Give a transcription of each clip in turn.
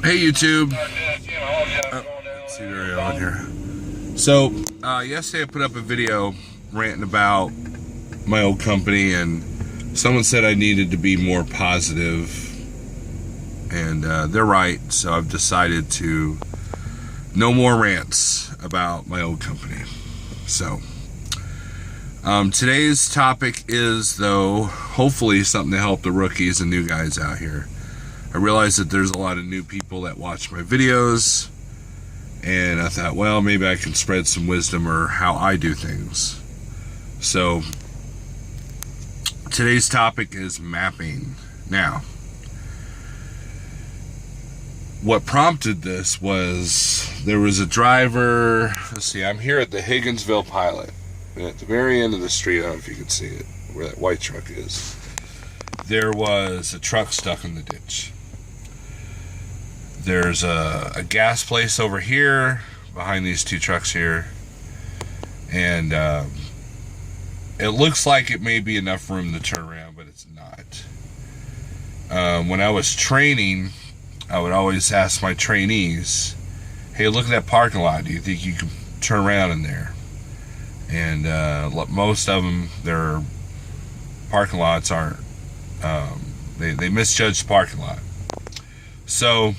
Hey YouTube. Let's see there on here. So yesterday I put up a video ranting about my old company, and someone said I needed to be more positive, and they're right. So I've decided to no more rants about my old company. So today's topic is, though, hopefully something to help the rookies and new guys out here. I realize that there's a lot of new people that watch my videos, and I thought, well, maybe I can spread some wisdom or how I do things. So today's topic is mapping. Now, what prompted this was there was a driver. Let's see, I'm here at the Higginsville Pilot, and at the very end of the street, I don't know if you can see it, where that white truck is, there was a truck stuck in the ditch. There's a gas place over here behind these two trucks here, and it looks like it may be enough room to turn around, but it's not. When I was training, I would always ask my trainees, hey, look at that parking lot, do you think you can turn around in there? And most of them, their parking lots aren't, they misjudge the parking lot. So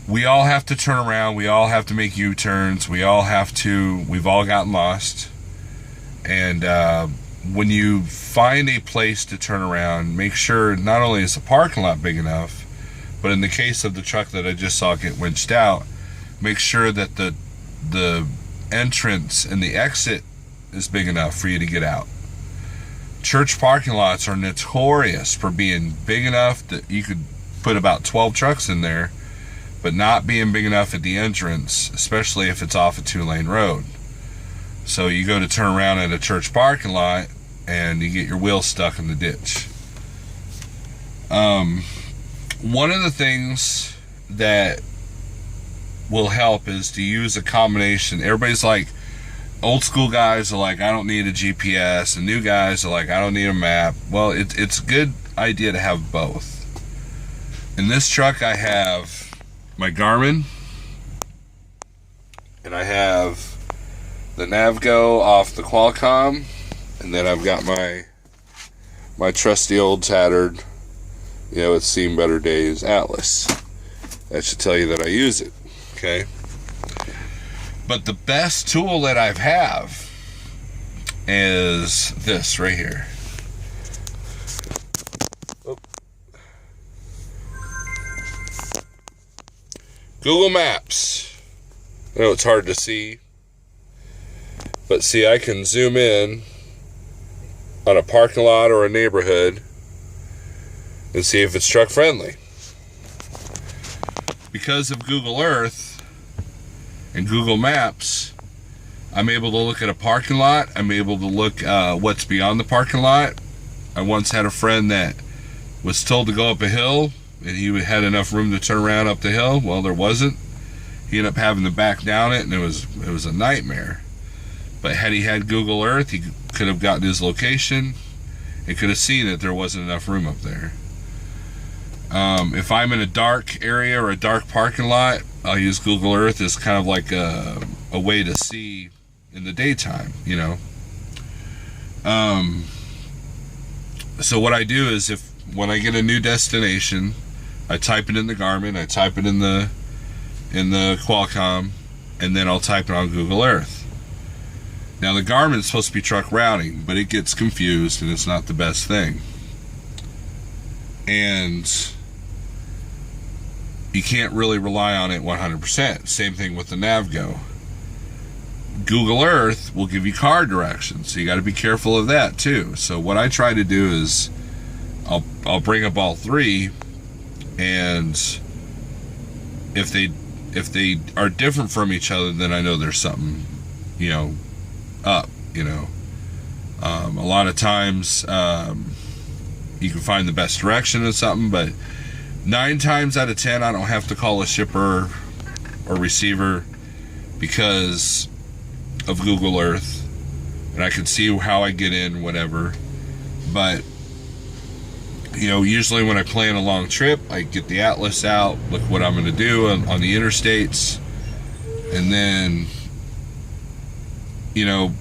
we all have to turn around, we all have to make U-turns, we've all gotten lost. And when you find a place to turn around, make sure not only is the parking lot big enough, but in the case of the truck that I just saw get winched out, make sure that the entrance and the exit is big enough for you to get out. Church parking lots are notorious for being big enough that you could put about 12 trucks in there, but not being big enough at the entrance, especially if it's off a 2-lane road. So you go to turn around at a church parking lot and you get your wheel stuck in the ditch. One of the things that will help is to use a combination. Everybody's like, old school guys are like, I don't need a GPS, and new guys are like, I don't need a map. Well, it's a good idea to have both. In this truck I have my Garmin, and I have the Navgo off the Qualcomm, and then I've got my trusty old tattered, it's seen better days, Atlas. That should tell you that I use it, okay? But the best tool that I have is this right here. Google Maps. I know it's hard to see, but see, I can zoom in on a parking lot or a neighborhood and see if it's truck friendly. Because of Google Earth and Google Maps, I'm able to look at a parking lot. I'm able to look what's beyond the parking lot. I once had a friend that was told to go up a hill, and he had enough room to turn around up the hill. Well, there wasn't. He ended up having to back down it, and it was a nightmare. But had he had Google Earth, he could have gotten his location and could have seen that there wasn't enough room up there. If I'm in a dark area or a dark parking lot, I'll use Google Earth as kind of like a way to see in the daytime, So what I do is, when I get a new destination, I type it in the Garmin, I type it in the Qualcomm, and then I'll type it on Google Earth. Now the Garmin is supposed to be truck routing, but it gets confused and it's not the best thing. And you can't really rely on it 100%. Same thing with the Navgo. Google Earth will give you car directions, so you got to be careful of that too. So what I try to do is I'll bring up all three, and if they are different from each other, then I know there's something, up. A lot of times you can find the best direction of something, but 9 times out of 10 I don't have to call a shipper or receiver because of Google Earth, and I can see how I get in, whatever. But Usually when I plan a long trip, I get the atlas out, look what I'm going to do on the interstates, and then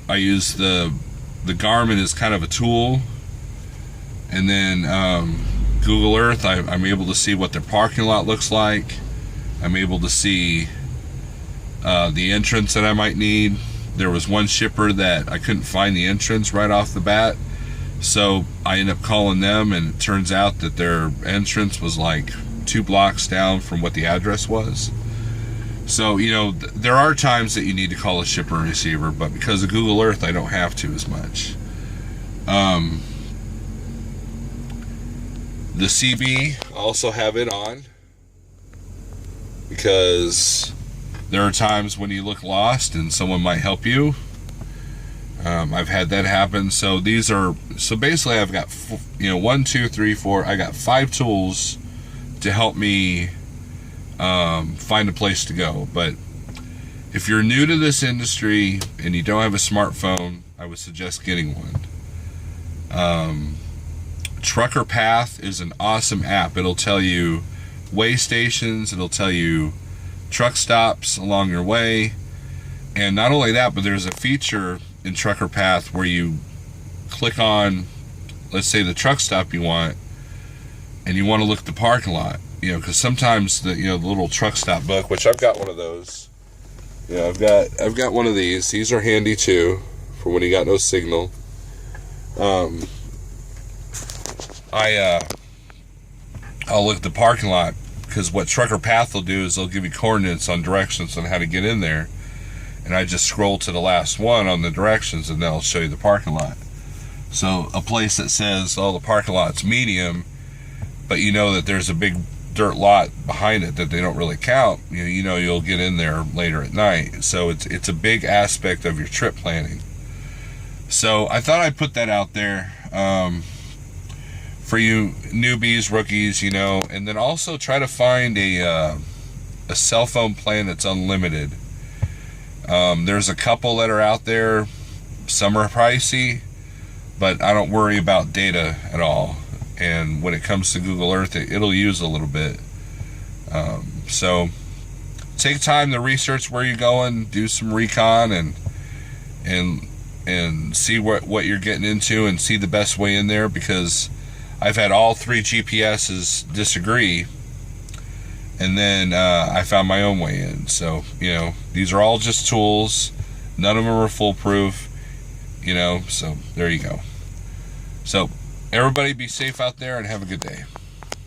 I use the Garmin as kind of a tool, and then Google Earth, I'm able to see what their parking lot looks like. I'm able to see the entrance that I might need. There was one shipper that I couldn't find the entrance right off the bat, so I ended up calling them, and it turns out that their entrance was like 2 blocks down from what the address was. So, there are times that you need to call a shipper and receiver, but because of Google Earth, I don't have to as much. The CB, I also have it on, because there are times when you look lost and someone might help you. I've had that happen. So basically I've got 1, 2, 3, 4. I got 5 tools to help me find a place to go. But if you're new to this industry and you don't have a smartphone, I would suggest getting one. Trucker Path is an awesome app. It'll tell you way stations, it'll tell you truck stops along your way, and not only that, but there's a feature in Trucker Path where you click on, let's say, the truck stop you want, and you want to look at the parking lot, because sometimes the little truck stop book, which I've got one of those. I've got one of these. These are handy too for when you got no signal. I'll look at the parking lot, because what Trucker Path will do is they'll give you coordinates on directions on how to get in there, and I just scroll to the last one on the directions, and they'll show you the parking lot. So a place that says, the parking lot's medium, but that there's a big dirt lot behind it that they don't really count, you'll get in there later at night. So it's a big aspect of your trip planning. So I thought I'd put that out there for you newbies, rookies, and then also try to find a cell phone plan that's unlimited. There's a couple that are out there. Some are pricey, but I don't worry about data at all. And when it comes to Google Earth, it'll use a little bit. So take time to research where you're going, do some recon, and see what you're getting into, and see the best way in there, because I've had all 3 GPSs disagree, and then I found my own way in. So these are all just tools. None of them are foolproof. So there you go. So everybody be safe out there and have a good day.